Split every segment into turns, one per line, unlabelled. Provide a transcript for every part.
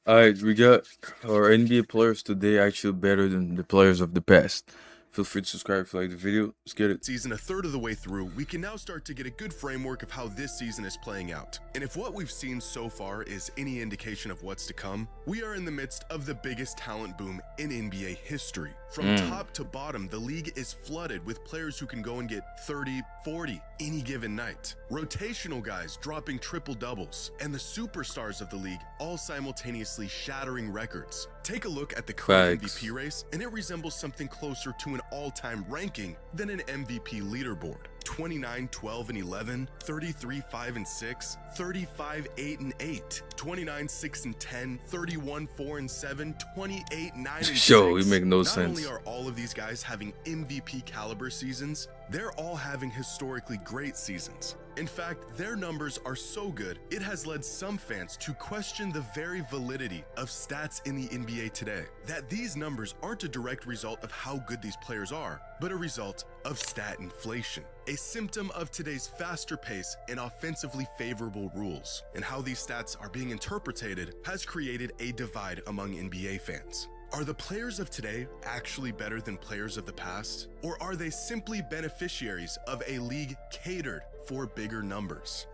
All right, we got our NBA players today actually better than the players of the past. Feel free to subscribe if you like the video. Let's get it.
Season a third of the way through, we can now start to get a good framework of how this season is playing out. And if what we've seen so far is any indication of what's to come, we are in the midst of the biggest talent boom in NBA history. From top to bottom, the league is flooded with players who can go and get 30, 40 any given night. Rotational guys dropping triple doubles, and the superstars of the league all simultaneously shattering records. Take a look at the current
Facts.
MVP race, and it resembles something closer to an all-time ranking than an MVP leaderboard. 29, 12, and 11, 33, 5, and 6, 35, 8, and 8, 29, 6, and 10, 31, 4, and 7, 28, 9, and 6.
Yo, it make no
Not
sense.
only are all of these guys having MVP caliber seasons, they're all having historically great seasons. In fact, their numbers are so good, it has led some fans to question the very validity of stats in the NBA today. That these numbers aren't a direct result of how good these players are, but a result of stat inflation, a symptom of today's faster pace and offensively favorable rules. And how these stats are being interpreted has created a divide among NBA fans. Are the players of today actually better than players of the past? Or are they simply beneficiaries of a league catered for bigger numbers?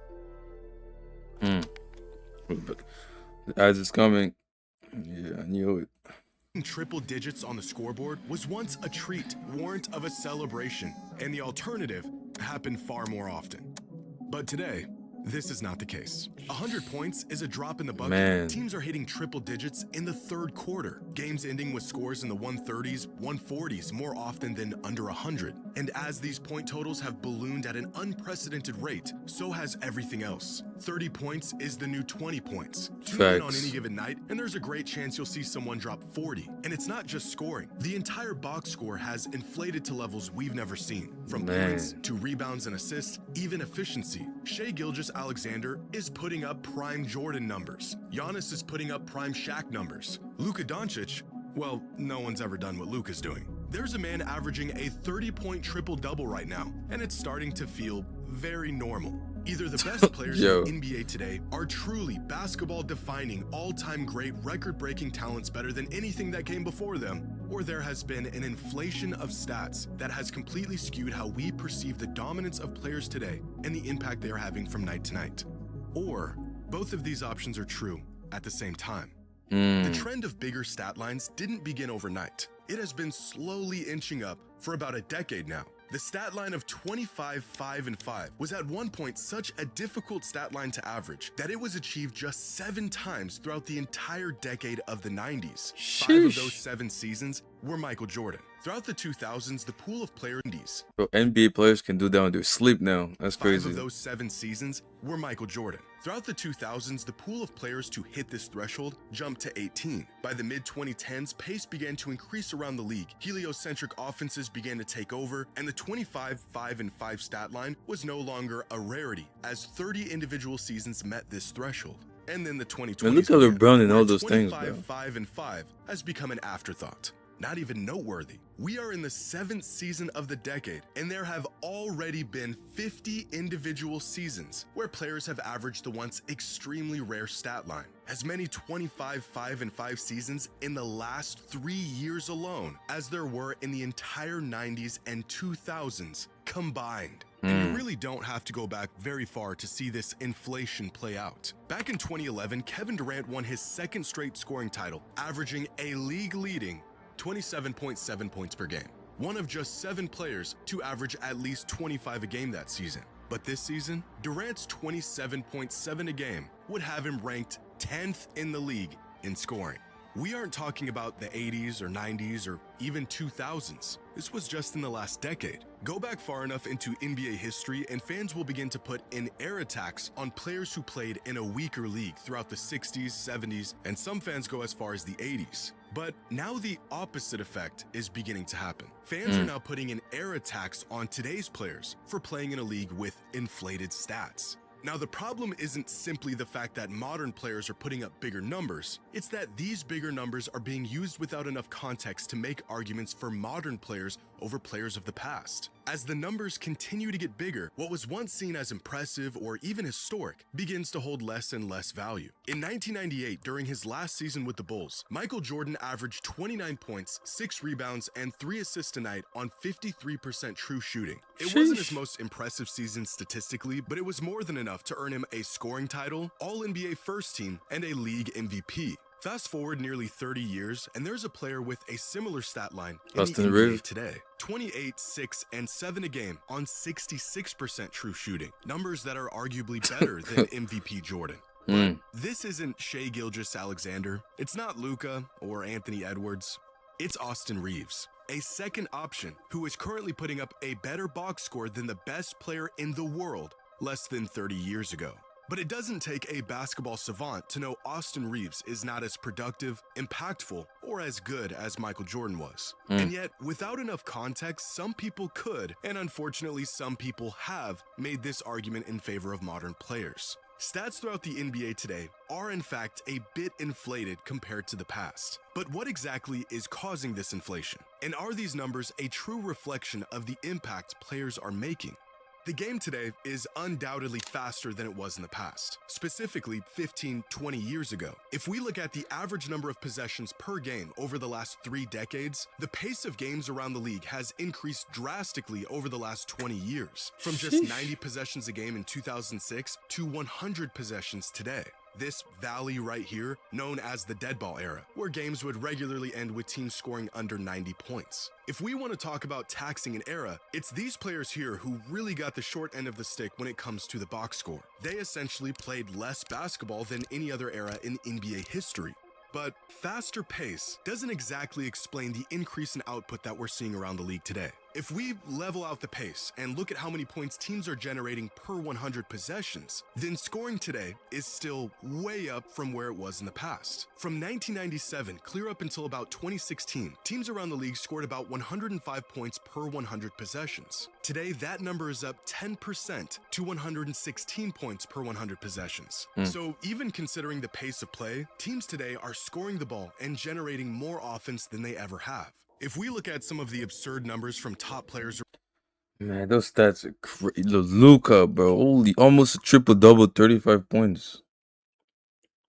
But as it's coming, yeah, I knew it.
Triple digits on the scoreboard was once a treat, warrant of a celebration, and the alternative happened far more often. But today, this is not the case. 100 points is a drop in the bucket.
Man.
Teams are hitting triple digits in the third quarter. Games ending with scores in the 130s, 140s more often than under 100. And as these point totals have ballooned at an unprecedented rate, so has everything else. 30 points is the new 20 points. Tune in on
Facts.
any given night, and there's a great chance you'll see someone drop 40. And it's not just scoring. The entire box score has inflated to levels we've never seen. From
Man.
points to rebounds and assists, even efficiency. Gilgeous-Alexander is putting up prime Jordan numbers. Giannis is putting up prime Shaq numbers. Luka Doncic, well, no one's ever done what Luka's doing. There's a man averaging a 30-point triple-double right now, and it's starting to feel very normal. Either the best players
Yo.
in the NBA today are truly basketball-defining, all-time great, record-breaking talents better than anything that came before them, or there has been an inflation of stats that has completely skewed how we perceive the dominance of players today and the impact they are having from night to night. Or both of these options are true at the same time. The trend of bigger stat lines didn't begin overnight. It has been slowly inching up for about a decade now. The stat line of 25, 5, and 5 was at one point such a difficult stat line to average that it was achieved just 7 times throughout the entire decade of the 90s. 5 of those 7 seasons were Michael Jordan. Throughout the 2000s, the pool of players
Bro, NBA players can do that on their sleep now. That's
5
crazy.
of those 7 seasons were Michael Jordan. Throughout the 2000s, the pool of players to hit this threshold jumped to 18. By the mid-2010s, pace began to increase around the league. Heliocentric offenses began to take over, and the 25, 5, and 5 stat line was no longer a rarity, as 30 individual seasons met this threshold. And then the 2020s
Man, look at
began,
LeBron and
where
all those things,
25,
bro.
5, and 5 has become an afterthought. Not even noteworthy. We are in the 7th season of the decade, and there have already been 50 individual seasons where players have averaged the once extremely rare stat line. As many 25, 5, and 5 seasons in the last 3 years alone as there were in the entire 90s and 2000s combined. And you really don't have to go back very far to see this inflation play out. Back in 2011, Kevin Durant won his second straight scoring title, averaging a league-leading 27.7 points per game. One of just 7 players to average at least 25 a game that season. But this season, Durant's 27.7 a game would have him ranked 10th in the league in scoring. We aren't talking about the 80s or 90s or even 2000s. This was just in the last decade. Go back far enough into NBA history and fans will begin to put an air attacks on players who played in a weaker league throughout the 60s, 70s, and some fans go as far as the 80s. But now the opposite effect is beginning to happen. Fans are now putting an air attacks on today's players for playing in a league with inflated stats. Now, the problem isn't simply the fact that modern players are putting up bigger numbers, it's that these bigger numbers are being used without enough context to make arguments for modern players over players of the past. As the numbers continue to get bigger, what was once seen as impressive or even historic begins to hold less and less value. In 1998, during his last season with the Bulls, Michael Jordan averaged 29 points, 6 rebounds, and 3 assists a night on 53% true shooting. It wasn't his
Sheesh.
most impressive season statistically, but it was more than enough to earn him a scoring title, All-NBA First Team, and a league MVP. Fast forward nearly 30 years, and there's a player with a similar stat line in the
Austin
NBA
Riv.
today. 28, 6, and 7 a game on 66% true shooting. Numbers that are arguably better than MVP Jordan. But this isn't Shai Gilgeous-Alexander. It's not Luka or Anthony Edwards. It's Austin Reeves, a second option who is currently putting up a better box score than the best player in the world less than 30 years ago. But it doesn't take a basketball savant to know Austin Reeves is not as productive, impactful, or as good as Michael Jordan was. And yet, without enough context, some people could, and unfortunately some people have, made this argument in favor of modern players. Stats throughout the NBA today are in fact a bit inflated compared to the past. But what exactly is causing this inflation? And are these numbers a true reflection of the impact players are making? The game today is undoubtedly faster than it was in the past, specifically 15, 20 years ago. If we look at the average number of possessions per game over the last 3 decades, the pace of games around the league has increased drastically over the last 20 years, from just 90 possessions a game in 2006 to 100 possessions today. This valley right here, known as the dead ball era, where games would regularly end with teams scoring under 90 points. If we want to talk about taxing an era, it's these players here who really got the short end of the stick when it comes to the box score. They essentially played less basketball than any other era in NBA history. But faster pace doesn't exactly explain the increase in output that we're seeing around the league today. If we level out the pace and look at how many points teams are generating per 100 possessions, then scoring today is still way up from where it was in the past. From 1997 clear up until about 2016, teams around the league scored about 105 points per 100 possessions. Today, that number is up 10% to 116 points per 100 possessions. So even considering the pace of play, teams today are scoring the ball and generating more offense than they ever have. If we look at some of the absurd numbers from top players
Man, those stats are crazy. Luca, bro. Holy, almost a triple double, 35 points.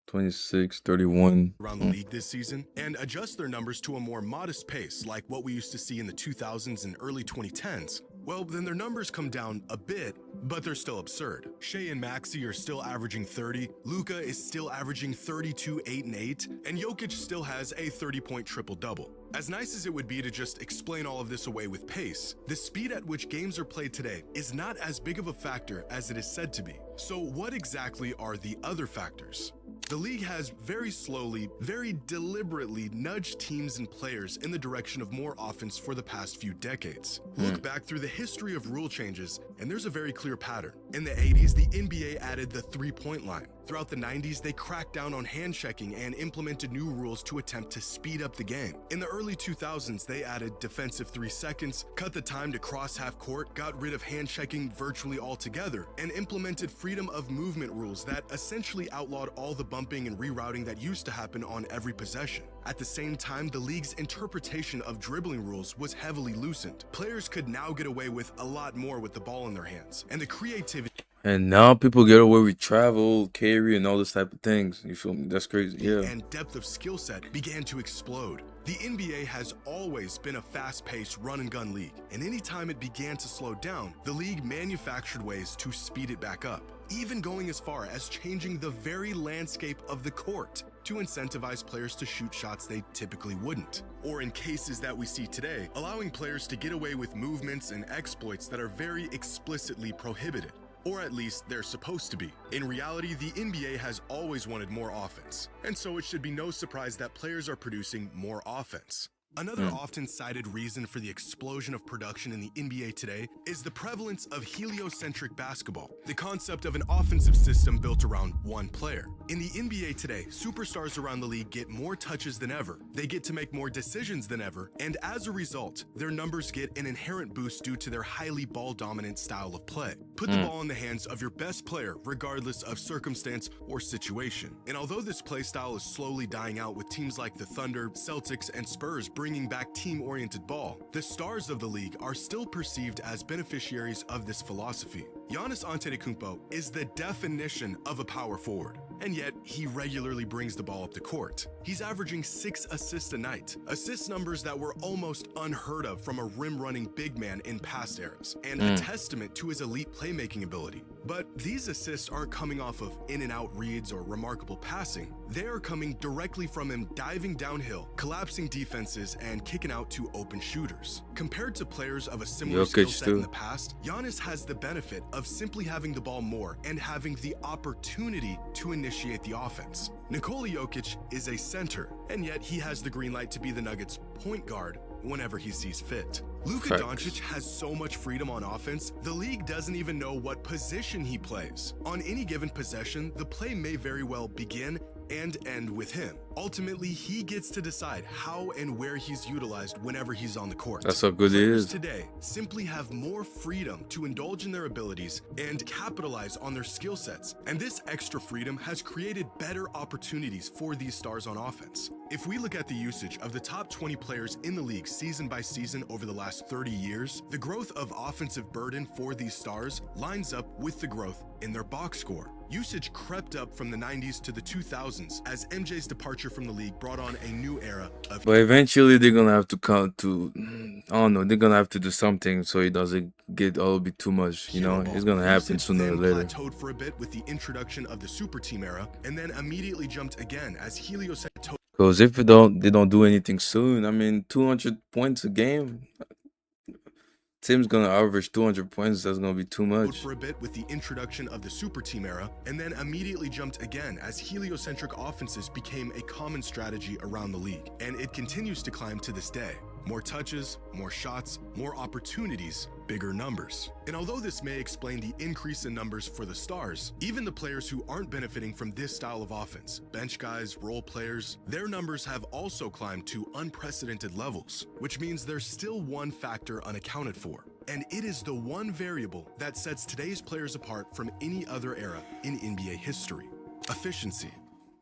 26, 31.
around the league this season and adjust their numbers to a more modest pace like what we used to see in the 2000s and early 2010s, well, then their numbers come down a bit, but they're still absurd. Shai and Maxey are still averaging 30, Luka is still averaging 32, 8, and 8, and Jokic still has a 30-point triple-double. As nice as it would be to just explain all of this away with pace, the speed at which games are played today is not as big of a factor as it is said to be. So what exactly are the other factors? The league has very slowly, very deliberately nudged teams and players in the direction of more offense for the past few decades. Look back through the history of rule changes, and there's a very clear pattern. In the 80s, the NBA added the three-point line. Throughout the 90s, they cracked down on hand checking and implemented new rules to attempt to speed up the game. In the early 2000s, they added defensive 3 seconds, cut the time to cross half court, got rid of hand checking virtually altogether, and implemented freedom of movement rules that essentially outlawed all the bumping and rerouting that used to happen on every possession. At the same time, the league's interpretation of dribbling rules was heavily loosened. Players could now get away with a lot more with the ball in their hands, and the creativity
And now people get away with travel, carry, and all this type of things. You feel me? That's crazy. Yeah.
and depth of skill set began to explode. The NBA has always been a fast-paced run-and-gun league, and anytime it began to slow down, the league manufactured ways to speed it back up, even going as far as changing the very landscape of the court to incentivize players to shoot shots they typically wouldn't. Or in cases that we see today, allowing players to get away with movements and exploits that are very explicitly prohibited. Or at least they're supposed to be. In reality, the NBA has always wanted more offense, and so it should be no surprise that players are producing more offense. Another often cited reason for the explosion of production in the NBA today is the prevalence of heliocentric basketball, the concept of an offensive system built around one player. In the NBA today, superstars around the league get more touches than ever, they get to make more decisions than ever, and as a result, their numbers get an inherent boost due to their highly ball-dominant style of play. Put the ball in the hands of your best player regardless of circumstance or situation. And although this play style is slowly dying out with teams like the Thunder, Celtics, and Spurs bringing bringing back team-oriented ball, the stars of the league are still perceived as beneficiaries of this philosophy. Giannis Antetokounmpo is the definition of a power forward, and yet he regularly brings the ball up the court. He's averaging 6 assists a night, assist numbers that were almost unheard of from a rim-running big man in past eras, and a testament to his elite playmaking ability. But these assists aren't coming off of in-and-out reads or remarkable passing. They are coming directly from him diving downhill, collapsing defenses, and kicking out to open shooters. Compared to players of a similar skill set in the past, Giannis has the benefit of simply having the ball more and having the opportunity to initiate the offense. Nikola Jokic is a center, and yet he has the green light to be the Nuggets' point guard whenever he sees fit. Luka Doncic has so much freedom on offense, the league doesn't even know what position he plays. On any given possession, the play may very well begin and end with him. Ultimately, he gets to decide how and where he's utilized whenever he's on the court.
That's how good it is.
Today simply have more freedom to indulge in their abilities and capitalize on their skill sets. And this extra freedom has created better opportunities for these stars on offense. If we look at the usage of the top 20 players in the league season by season over the last 30 years, the growth of offensive burden for these stars lines up with the growth in their box score. Usage crept up from the 90s to the 2000s as MJ's departure from the league brought on a new era of...
But eventually they're gonna have to come to, I don't know, they're gonna have to do something so it doesn't get all bit too much, you know? It's gonna happen sooner or later.
Plateaued for a bit with the introduction of the super team era, and then immediately jumped again as heliocentric...
Because if they don't do anything soon, I mean, 200 points a game, Tim's gonna average 200 points. That's gonna be too much.
For a bit with the introduction of the super team era, and then immediately jumped again as heliocentric offenses became a common strategy around the league, and it continues to climb to this day. More touches, more shots, more opportunities, bigger numbers. And although this may explain the increase in numbers for the stars, even the players who aren't benefiting from this style of offense, bench guys, role players, their numbers have also climbed to unprecedented levels, which means there's still one factor unaccounted for. And it is the one variable that sets today's players apart from any other era in NBA history: efficiency.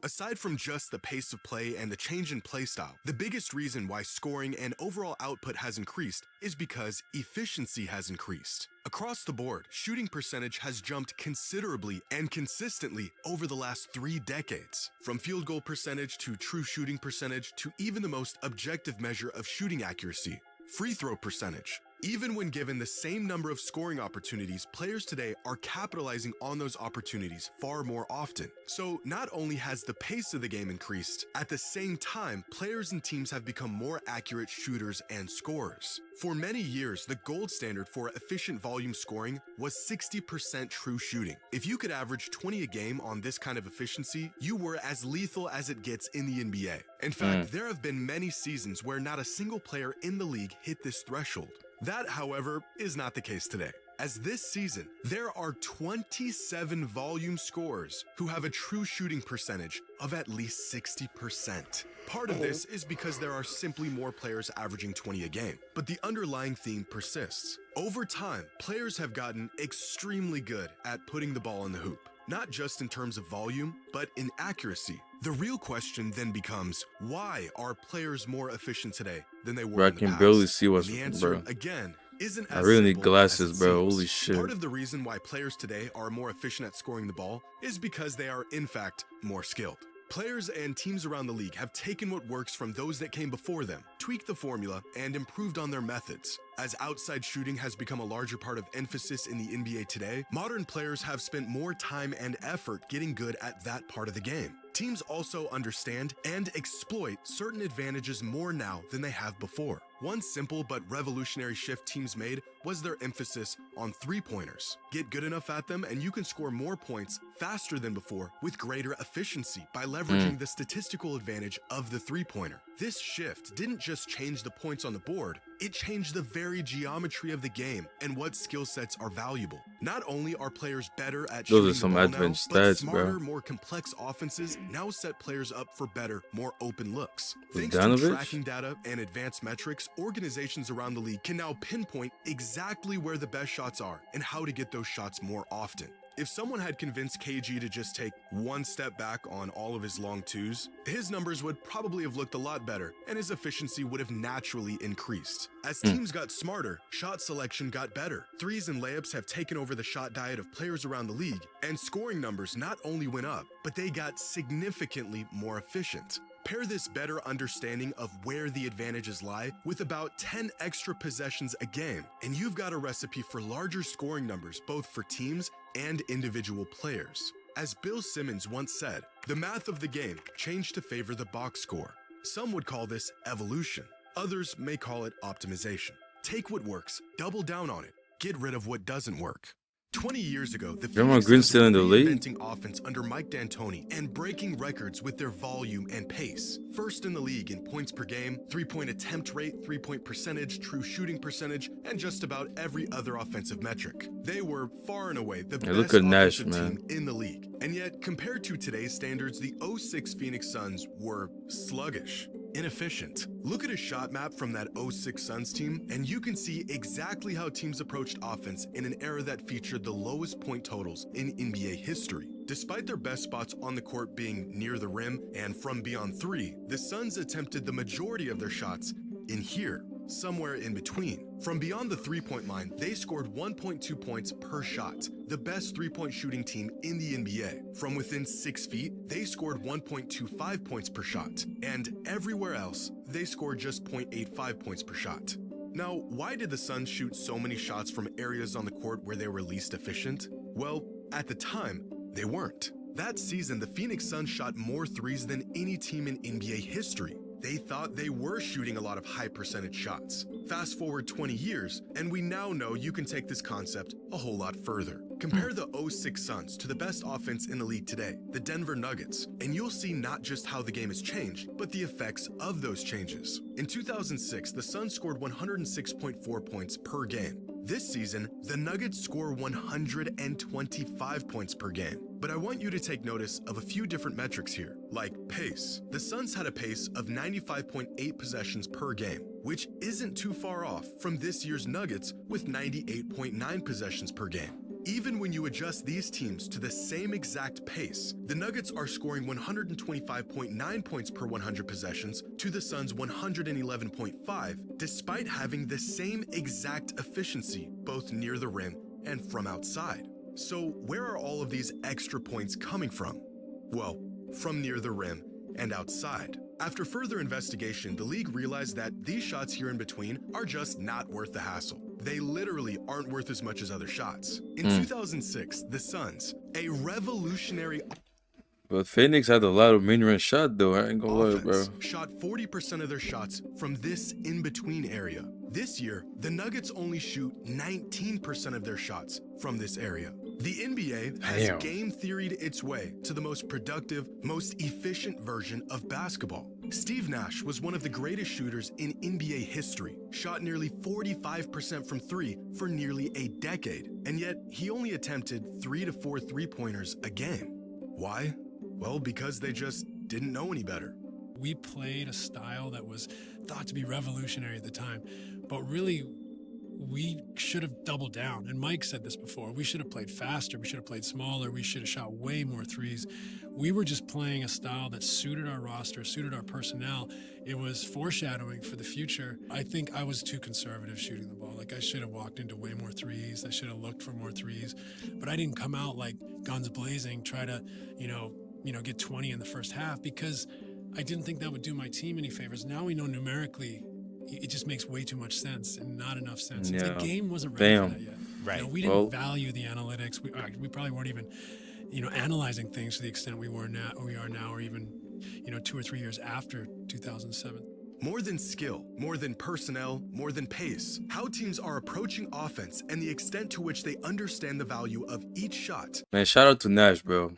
Aside from just the pace of play and the change in play style, the biggest reason why scoring and overall output has increased is because efficiency has increased. Across the board, shooting percentage has jumped considerably and consistently over the last 3 decades. From field goal percentage to true shooting percentage to even the most objective measure of shooting accuracy, free throw percentage. Even when given the same number of scoring opportunities, players today are capitalizing on those opportunities far more often. So not only has the pace of the game increased, at the same time, players and teams have become more accurate shooters and scorers. For many years, the gold standard for efficient volume scoring was 60% true shooting. If you could average 20 a game on this kind of efficiency, you were as lethal as it gets in the NBA. In fact, there have been many seasons where not a single player in the league hit this threshold. That, however, is not the case today, as this season, there are 27 volume scorers who have a true shooting percentage of at least 60%. Part of this is because there are simply more players averaging 20 a game, but the underlying theme persists. Over time, players have gotten extremely good at putting the ball in the hoop, not just in terms of volume, but in accuracy. The real question then becomes, why are players more efficient today than they were in the past?
I can barely see what's,
the answer,
bro.
Again, isn't as
I really need
simple
glasses,
as it
bro.
seems.
Holy shit.
Part of the reason why players today are more efficient at scoring the ball is because they are, in fact, more skilled. Players and teams around the league have taken what works from those that came before them, tweaked the formula, and improved on their methods. As outside shooting has become a larger part of emphasis in the NBA today, modern players have spent more time and effort getting good at that part of the game. Teams also understand and exploit certain advantages more now than they have before. One simple but revolutionary shift teams made was their emphasis on three-pointers. Get good enough at them and you can score more points faster than before with greater efficiency by leveraging the statistical advantage of the three-pointer. This shift didn't just change the points on the board, it changed the very geometry of the game and what skill sets are valuable. Not only are players better at shooting the ball now, but smarter, more complex offenses now set players up for better, more open looks. Thanks to tracking data and advanced metrics, organizations around the league can now pinpoint exactly where the best shots are and how to get those shots more often. If someone had convinced KG to just take one step back on all of his long twos, his numbers would probably have looked a lot better and his efficiency would have naturally increased. As teams got smarter, shot selection got better. Threes and layups have taken over the shot diet of players around the league, and scoring numbers not only went up, but they got significantly more efficient. Pair this better understanding of where the advantages lie with about 10 extra possessions a game, and you've got a recipe for larger scoring numbers both for teams and individual players. As Bill Simmons once said, the math of the game changed to favor the box score. Some would call this evolution. Others may call it optimization. Take what works, double down on it, get rid of what doesn't work. 20 years ago, the
Draymond
Phoenix
Green
Suns
still
were
in the league?
reinventing offense under Mike D'Antoni and breaking records with their volume and pace. First in the league in points per game, three-point attempt rate, three-point percentage, true shooting percentage, and just about every other offensive metric. They were far and away the
look
best
at Nash,
offensive
man.
team in the league. And yet, compared to today's standards, the '06 Phoenix Suns were sluggish, inefficient. Look at a shot map from that '06 Suns team, and you can see exactly how teams approached offense in an era that featured the lowest point totals in NBA history. Despite their best spots on the court being near the rim and from beyond three, the Suns attempted the majority of their shots in here, somewhere in between. From beyond the three-point line, they scored 1.2 points per shot, the best three-point shooting team in the NBA. From within 6 feet, they scored 1.25 points per shot, and everywhere else, they scored just 0.85 points per shot. Now, why did the Suns shoot so many shots from areas on the court where they were least efficient? Well, at the time, they weren't. That season, the Phoenix Suns shot more threes than any team in NBA history. They thought they were shooting a lot of high percentage shots. Fast forward 20 years, and we now know you can take this concept a whole lot further. Compare the '06 Suns to the best offense in the league today, the Denver Nuggets, and you'll see not just how the game has changed, but the effects of those changes. In 2006, the Suns scored 106.4 points per game. This season, the Nuggets score 125 points per game. But I want you to take notice of a few different metrics here, like pace. The Suns had a pace of 95.8 possessions per game, which isn't too far off from this year's Nuggets with 98.9 possessions per game. Even when you adjust these teams to the same exact pace, the Nuggets are scoring 125.9 points per 100 possessions to the Suns' 111.5, despite having the same exact efficiency, both near the rim and from outside. So where are all of these extra points coming from? Well, from near the rim and outside. After further investigation, the league realized that these shots here in between are just not worth the hassle. They literally aren't worth as much as other shots. In 2006, the Suns, a revolutionary
But Phoenix had a lot of mid-range shot though. I ain't gonna lie, bro.
offense, shot 40% of their shots from this in-between area. This year, the Nuggets only shoot 19% of their shots from this area. The NBA has
Damn.
game theoried its way to the most productive, most efficient version of basketball. Steve Nash was one of the greatest shooters in NBA history, shot nearly 45% from three for nearly a decade, and yet he only attempted 3 to 4 three-pointers a game. Why? Well, because they just didn't know any better.
We played a style that was thought to be revolutionary at the time, but really we should have doubled down. And Mike said this before, we should have played faster, we should have played smaller, we should have shot way more threes. We were just playing a style that suited our roster, suited our personnel. It was foreshadowing for the future. I think I was too conservative shooting the ball. Like I should have walked into way more threes. I should have looked for more threes, but I didn't come out like guns blazing, try to, get 20 in the first half, because I didn't think that would do my team any favors. Now we know numerically it just makes way too much sense and not enough sense.
Yeah.
The game wasn't ready for
Damn.
that yet.
Right.
We didn't
Well-
value the analytics. We probably weren't even, analyzing things to the extent we are now, or even, 2 or 3 years after 2007.
More than skill, more than personnel, more than pace, how teams are approaching offense and the extent to which they understand the value of each shot
Man, shout out to Nash, bro.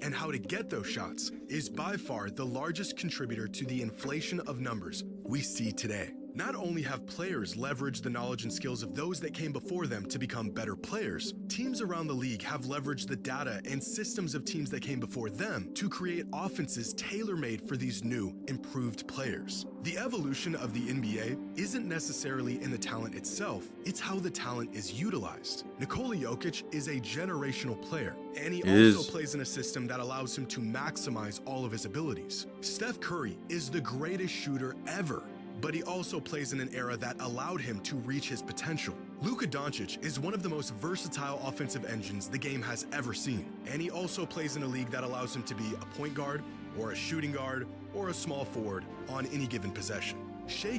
and how to get those shots is by far the largest contributor to the inflation of numbers we see today. Not only have players leveraged the knowledge and skills of those that came before them to become better players, teams around the league have leveraged the data and systems of teams that came before them to create offenses tailor-made for these new, improved players. The evolution of the NBA isn't necessarily in the talent itself, it's how the talent is utilized. Nikola Jokic is a generational player, and he also plays in a system that allows him to maximize all of his abilities. Steph Curry is the greatest shooter ever, but he also plays in an era that allowed him to reach his potential. Luka Doncic is one of the most versatile offensive engines the game has ever seen, and he also plays in a league that allows him to be a point guard, or a shooting guard, or a small forward on any given possession.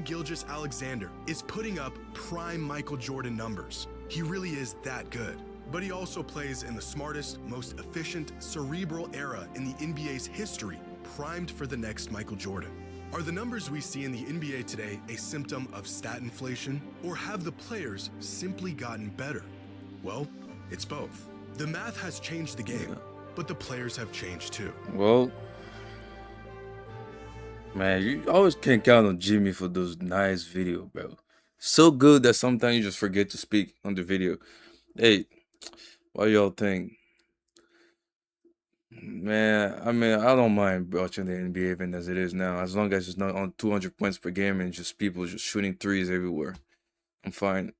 Gilgeous-Alexander is putting up prime Michael Jordan numbers. He really is that good. But he also plays in the smartest, most efficient, cerebral era in the NBA's history, primed for the next Michael Jordan. Are the numbers we see in the NBA today a symptom of stat inflation, or have the players simply gotten better? Well, it's both. The math has changed the game, but the players have changed too.
Well, man, you always can't count on Jimmy for those nice video, bro. So good that sometimes you just forget to speak on the video. Hey, what y'all think? Man, I mean, I don't mind watching the NBA even as it is now, as long as it's not on 200 points per game and just people just shooting threes everywhere. I'm fine.